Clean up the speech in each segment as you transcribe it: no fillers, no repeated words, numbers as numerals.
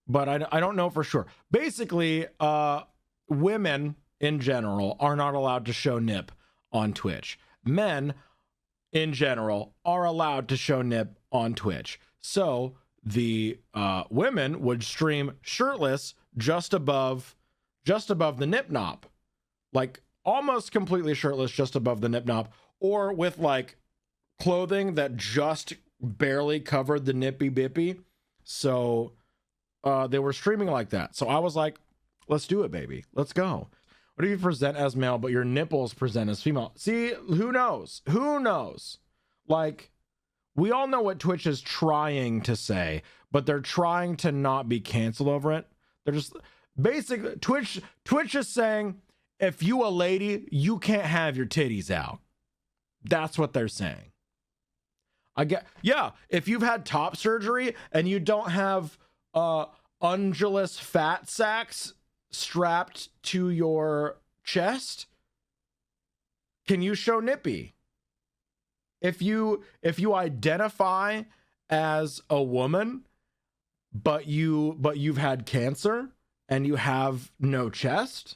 but I don't know for sure. Basically, women in general are not allowed to show nip on Twitch. Men in general are allowed to show nip on Twitch. So the women would stream shirtless just above the nip nop, like almost completely shirtless just above the nip nop, or with like clothing that just barely covered the nippy bippy. So they were streaming like that. So I was like, let's do it, baby. Let's go. What if you present as male, but your nipples present as female? See, who knows? Who knows? Like, we all know what Twitch is trying to say, but they're trying to not be canceled over it. They're just basically Twitch is saying, if you a lady, you can't have your titties out. That's what they're saying. If you've had top surgery and you don't have undulous fat sacs strapped to your chest, can you show nippy? If you identify as a woman, but you've had cancer and you have no chest,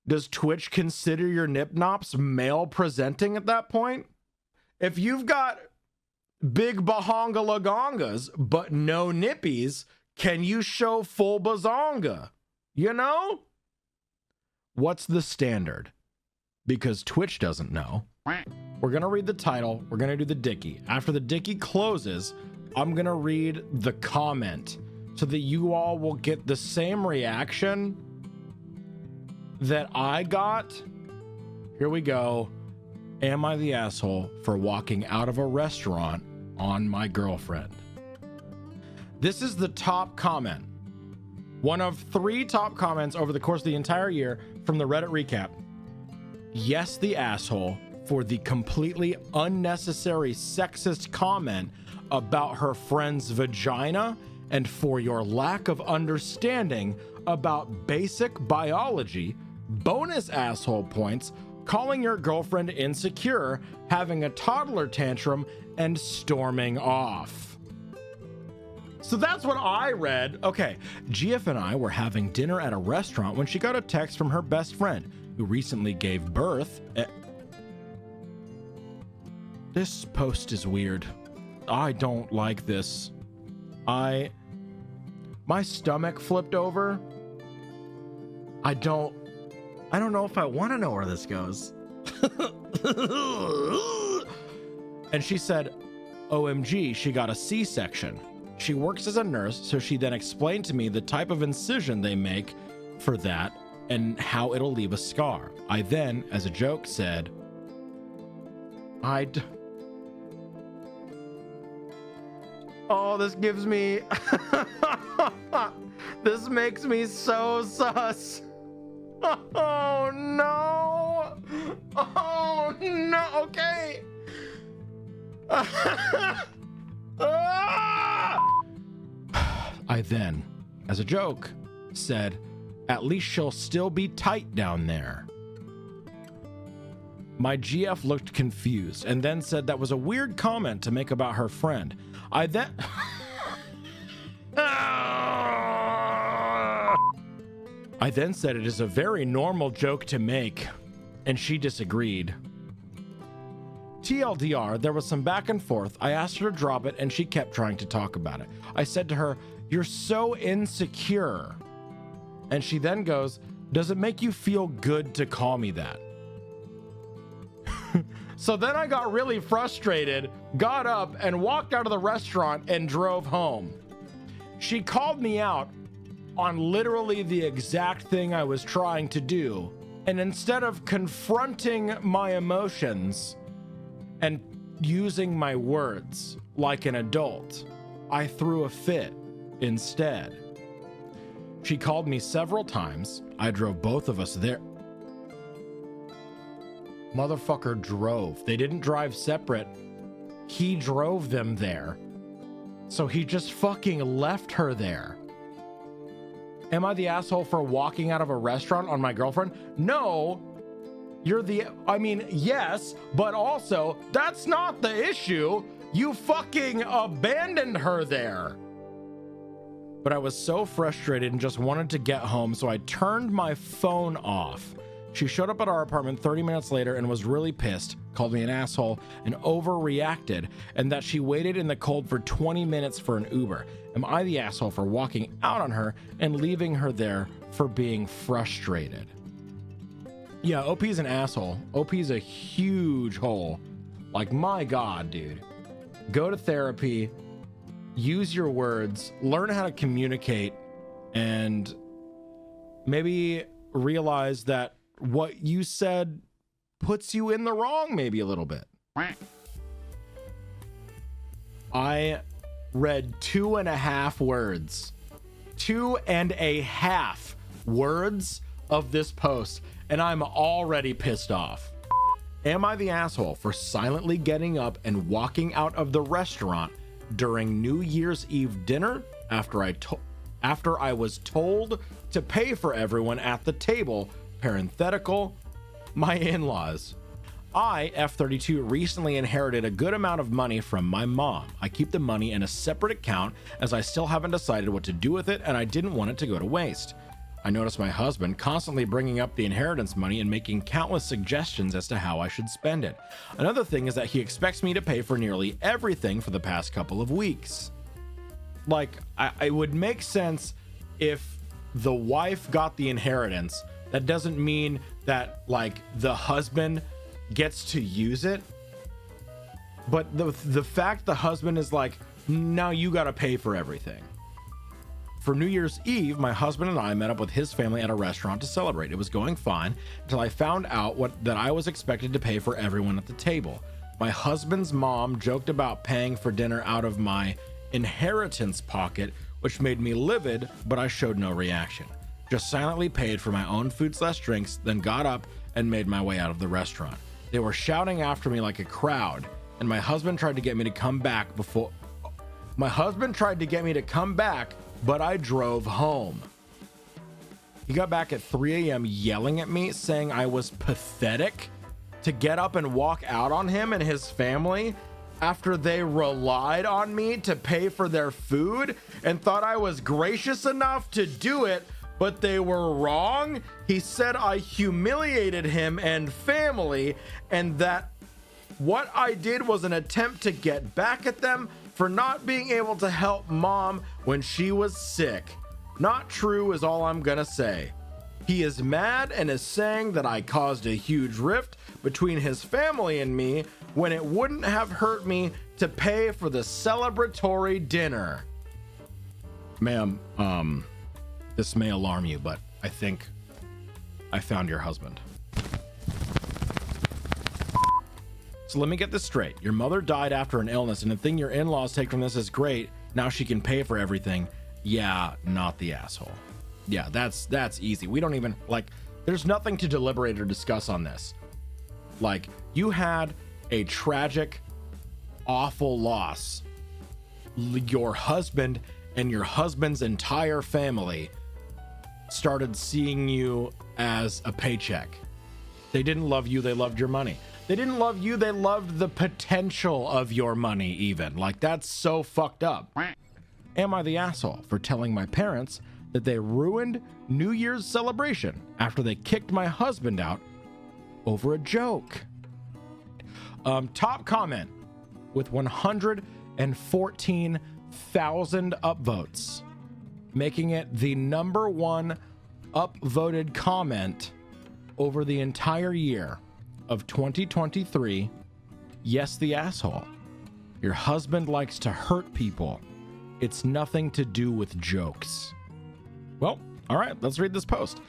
does Twitch consider your nip nops male presenting at that point? If you've got big bahonga lagongas but no nippies, can you show full bazonga? You know? What's the standard? Because Twitch doesn't know. We're gonna read the title, we're gonna do the Dicky. After the Dicky closes, I'm gonna read the comment so that you all will get the same reaction that I got. Here we go. Am I the asshole for walking out of a restaurant on my girlfriend? This is the top comment. One of 3 top comments over the course of the entire year from the Reddit recap. Yes, the asshole for the completely unnecessary sexist comment about her friend's vagina and for your lack of understanding about basic biology. Bonus asshole points, calling your girlfriend insecure, having a toddler tantrum, and storming off. So that's what I read. Okay, GF and I were having dinner at a restaurant when she got a text from her best friend who recently gave birth. This post is weird. I don't like this. My stomach flipped over. I don't know if I want to know where this goes. And she said, OMG, she got a C-section. She works as a nurse, so she then explained to me the type of incision they make for that and how it'll leave a scar. I then, as a joke, said, oh, this gives me... This makes me so sus. Oh, no. Oh, no. Okay. I then, as a joke, said, at least she'll still be tight down there. My GF looked confused and then said that was a weird comment to make about her friend. I then said it is a very normal joke to make, and she disagreed. TLDR, there was some back and forth. I asked her to drop it, and she kept trying to talk about it. I said to her, you're so insecure. And she then goes, does it make you feel good to call me that? So then I got really frustrated, got up, and walked out of the restaurant and drove home. She called me out on literally the exact thing I was trying to do. And instead of confronting my emotions and using my words like an adult, I threw a fit instead. She called me several times. I drove both of us there. Motherfucker drove. They didn't drive separate. He drove them there. So he just fucking left her there. Am I the asshole for walking out of a restaurant on my girlfriend? No. Yes, but also, that's not the issue. You fucking abandoned her there. but I was so frustrated and just wanted to get home, so I turned my phone off. She showed up at our apartment 30 minutes later and was really pissed, called me an asshole, and overreacted, and that she waited in the cold for 20 minutes for an Uber. Am I the asshole for walking out on her and leaving her there for being frustrated? Yeah, OP's an asshole. OP's a huge hole. Like, my God, dude. Go to therapy, use your words, learn how to communicate, and maybe realize that what you said puts you in the wrong maybe a little bit. I read 2.5 words. 2.5 words of this post, and I'm already pissed off. Am I the asshole for silently getting up and walking out of the restaurant during New Year's Eve dinner after I was told to pay for everyone at the table? Parenthetical, my in-laws. I, F32, recently inherited a good amount of money from my mom. I keep the money in a separate account as I still haven't decided what to do with it, and I didn't want it to go to waste. I noticed my husband constantly bringing up the inheritance money and making countless suggestions as to how I should spend it. Another thing is that he expects me to pay for nearly everything for the past couple of weeks. Like, it would make sense if the wife got the inheritance. That doesn't mean that, like, the husband gets to use it. But the fact the husband is like, now you gotta pay for everything. For New Year's Eve, my husband and I met up with his family at a restaurant to celebrate. It was going fine until I found out that I was expected to pay for everyone at the table. My husband's mom joked about paying for dinner out of my inheritance pocket, which made me livid, but I showed no reaction. Just silently paid for my own food/drinks, then got up and made my way out of the restaurant. They were shouting after me like a crowd, and my husband tried to get me to come back but I drove home. He got back at 3 a.m. yelling at me, saying I was pathetic to get up and walk out on him and his family after they relied on me to pay for their food and thought I was gracious enough to do it, but they were wrong. He said I humiliated him and family, and that what I did was an attempt to get back at them for not being able to help mom when she was sick. Not true is all I'm gonna say. He is mad and is saying that I caused a huge rift between his family and me when it wouldn't have hurt me to pay for the celebratory dinner. Ma'am, this may alarm you, but I think I found your husband. So let me get this straight. Your mother died after an illness, and the thing your in-laws take from this is great. Now she can pay for everything. Yeah, not the asshole. Yeah, that's easy. We don't even, like, there's nothing to deliberate or discuss on this. Like, you had a tragic, awful loss. Your husband and your husband's entire family started seeing you as a paycheck. They didn't love you, they loved your money. They didn't love you, they loved the potential of your money even. Like, that's so fucked up. Am I the asshole for telling my parents that they ruined New Year's celebration after they kicked my husband out over a joke? Top comment with 114,000 upvotes, making it the #1 upvoted comment over the entire year of 2023. Yes, the asshole. Your husband likes to hurt people. It's nothing to do with jokes. Well, all right, let's read this post.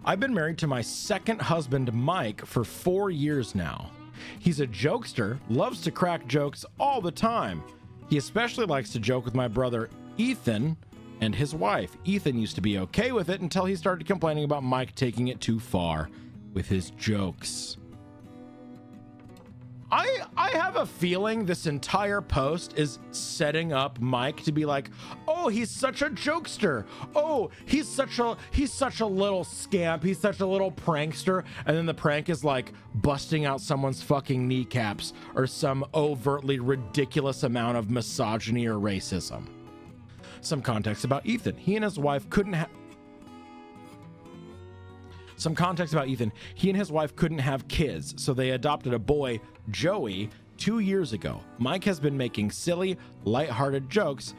I've been married to my second husband, Mike, for 4 years now. He's a jokester, loves to crack jokes all the time. He especially likes to joke with my brother, Ethan, and his wife. Ethan used to be okay with it until he started complaining about Mike taking it too far with his jokes. I have a feeling this entire post is setting up Mike to be like, oh, he's such a jokester. Oh, he's such a little scamp. He's such a little prankster. And then the prank is like busting out someone's fucking kneecaps or some overtly ridiculous amount of misogyny or racism. Some context about Ethan. He and his wife couldn't have kids, so they adopted a boy, Joey, 2 years ago. Mike has been making silly, lighthearted jokes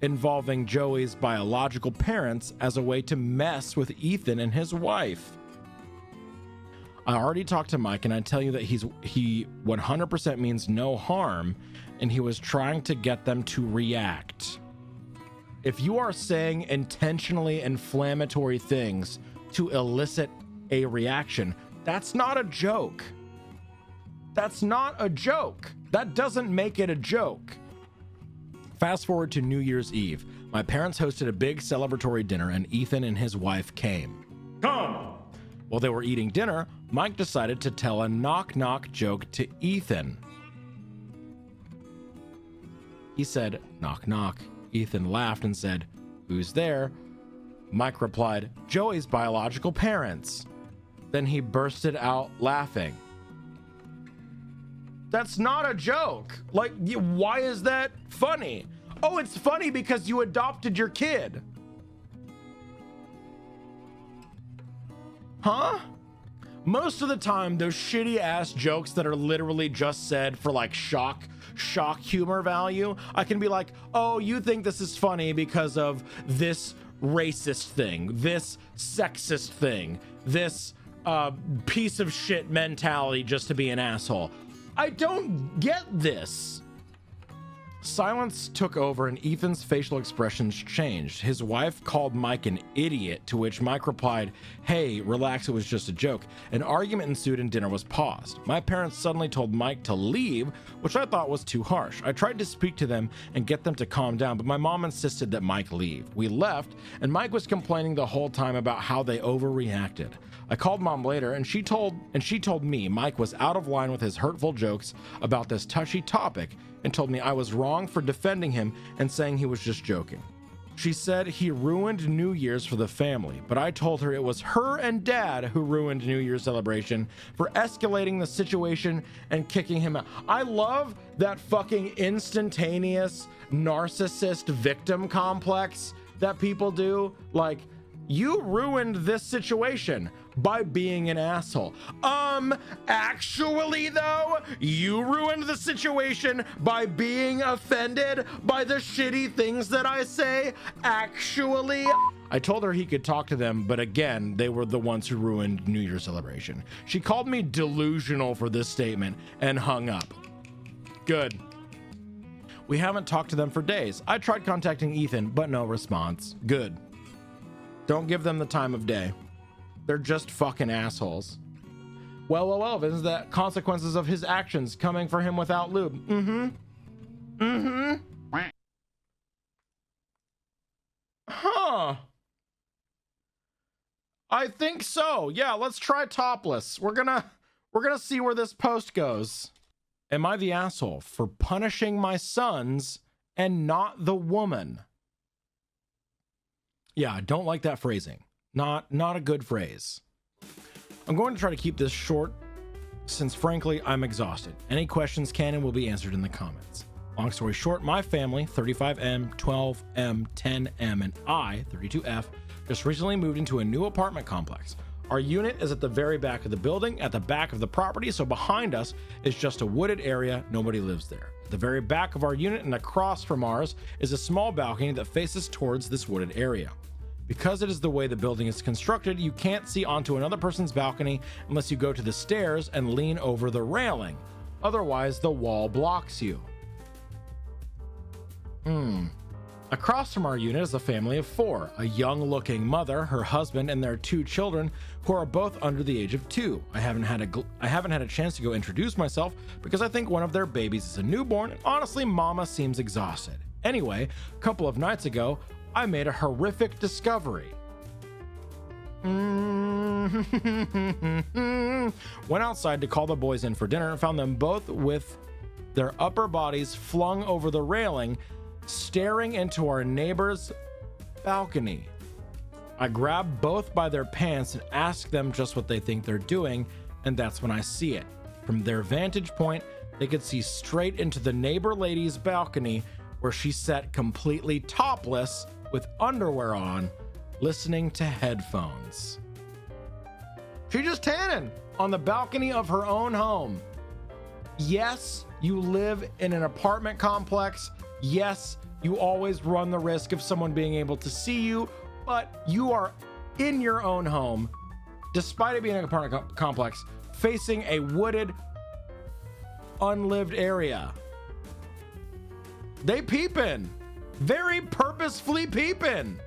involving Joey's biological parents as a way to mess with Ethan and his wife. I already talked to Mike, and I tell you that he 100% means no harm, and he was trying to get them to react. If you are saying intentionally inflammatory things to elicit a reaction, that's not a joke. That's not a joke. That doesn't make it a joke. Fast forward to New Year's Eve. My parents hosted a big celebratory dinner, and Ethan and his wife came. Come! While they were eating dinner, Mike decided to tell a knock-knock joke to Ethan. He said, knock, knock. Ethan laughed and said, who's there? Mike replied, Joey's biological parents. Then he bursted out laughing. That's not a joke. Like, why is that funny? Oh, it's funny because you adopted your kid. Huh? Most of the time, those shitty ass jokes that are literally just said for like shock humor value, I can be like, oh, you think this is funny because of this racist thing, this sexist thing, this piece of shit mentality just to be an asshole. I don't get this. Silence took over and Ethan's facial expressions changed. His wife called Mike an idiot, to which Mike replied, hey, relax, it was just a joke. An argument ensued and dinner was paused. My parents suddenly told Mike to leave, which I thought was too harsh. I tried to speak to them and get them to calm down, but my mom insisted that Mike leave. We left, and Mike was complaining the whole time about how they overreacted. I called mom later, and she told me Mike was out of line with his hurtful jokes about this touchy topic and told me I was wrong for defending him and saying he was just joking. She said he ruined New Year's for the family, but I told her it was her and dad who ruined New Year's celebration for escalating the situation and kicking him out. I love that fucking instantaneous narcissist victim complex that people do. Like, you ruined this situation by being an asshole. Actually though, you ruined the situation by being offended by the shitty things that I say. Actually, I told her he could talk to them, but again, they were the ones who ruined New Year's celebration. She called me delusional for this statement and hung up. Good. We haven't talked to them for days. I tried contacting Ethan, but no response. Good. Don't give them the time of day. They're just fucking assholes. Well, isn't that consequences of his actions coming for him without lube? Huh. I think so. Yeah, let's try topless. We're gonna see where this post goes. Am I the asshole for punishing my sons and not the woman? Yeah, I don't like that phrasing. Not a good phrase. I'm going to try to keep this short since frankly, I'm exhausted. Any questions can and will be answered in the comments. Long story short, my family, 35M, 12M, 10M, and I, 32F, just recently moved into a new apartment complex. Our unit is at the very back of the building, at the back of the property, so behind us is just a wooded area. Nobody lives there. At the very back of our unit and across from ours is a small balcony that faces towards this wooded area. Because it is the way the building is constructed, you can't see onto another person's balcony unless you go to the stairs and lean over the railing. Otherwise, the wall blocks you. Across from our unit is a family of 4, a young-looking mother, her husband, and their 2 children, who are both under the age of 2. I haven't had a chance to go introduce myself because I think one of their babies is a newborn, and honestly, Mama seems exhausted. Anyway, a couple of nights ago, I made a horrific discovery. Went outside to call the boys in for dinner and found them both with their upper bodies flung over the railing, staring into our neighbor's balcony. I grabbed both by their pants and asked them just what they think they're doing, and that's when I see it. From their vantage point, they could see straight into the neighbor lady's balcony where she sat completely topless with underwear on, listening to headphones. She just tanning on the balcony of her own home. Yes, you live in an apartment complex. Yes, you always run the risk of someone being able to see you, but you are in your own home, despite it being an apartment complex, facing a wooded, unlived area. They peeping, very purposefully peeping.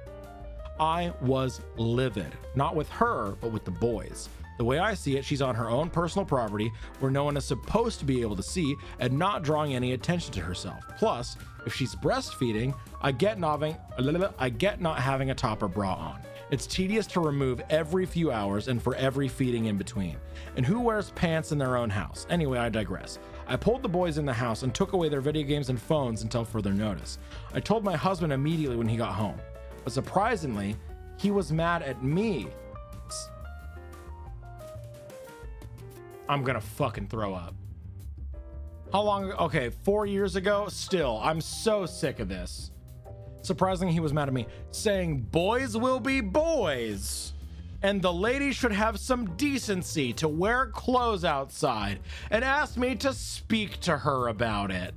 I was livid, not with her, but with the boys. The way I see it, she's on her own personal property where no one is supposed to be able to see and not drawing any attention to herself. Plus, if she's breastfeeding, I get not having a top or bra on. It's tedious to remove every few hours and for every feeding in between. And who wears pants in their own house? Anyway, I digress. I pulled the boys in the house and took away their video games and phones until further notice. I told my husband immediately when he got home, but surprisingly, he was mad at me. I'm gonna fucking throw up. How long? Okay, 4 years ago. Still, I'm so sick of this. Surprisingly, he was mad at me, saying boys will be boys, and the lady should have some decency to wear clothes outside, and asked me to speak to her about it.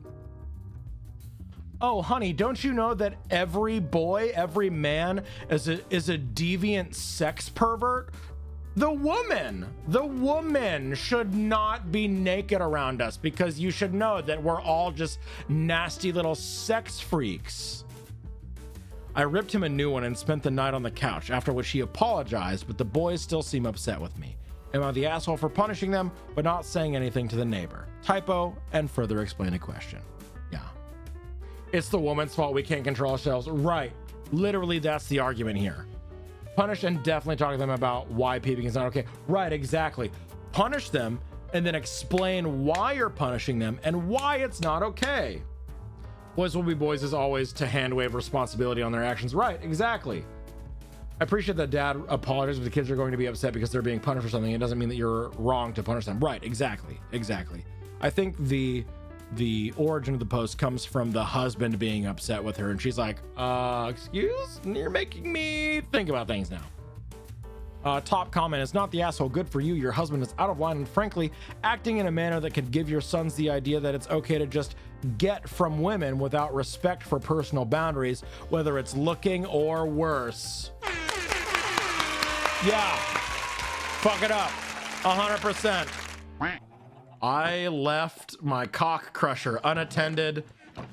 Oh, honey, don't you know that every boy, every man is a deviant sex pervert? The woman should not be naked around us, because you should know that we're all just nasty little sex freaks. I ripped him a new one and spent the night on the couch, after which he apologized, but the boys still seem upset with me. Am I the asshole for punishing them, but not saying anything to the neighbor? Typo, and further explain a question. Yeah. It's the woman's fault, we can't control ourselves. Right. Literally, that's the argument here. Punish and definitely talk to them about why peeping is not okay. Right, exactly. Punish them and then explain why you're punishing them and why it's not okay. Boys will be boys is always to hand wave responsibility on their actions. Right, exactly. I appreciate that dad apologizes if the kids are going to be upset because they're being punished for something. It doesn't mean that you're wrong to punish them. Right, exactly. I think the origin of the post comes from the husband being upset with her, and she's like, excuse? You're making me think about things now. Top comment is not the asshole. Good for you. Your husband is out of line and frankly acting in a manner that could give your sons the idea that it's okay to just get from women without respect for personal boundaries, whether it's looking or worse. Yeah. Fuck it up. 100%. I left my cock crusher unattended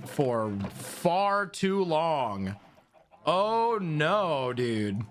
for far too long. Oh no, dude.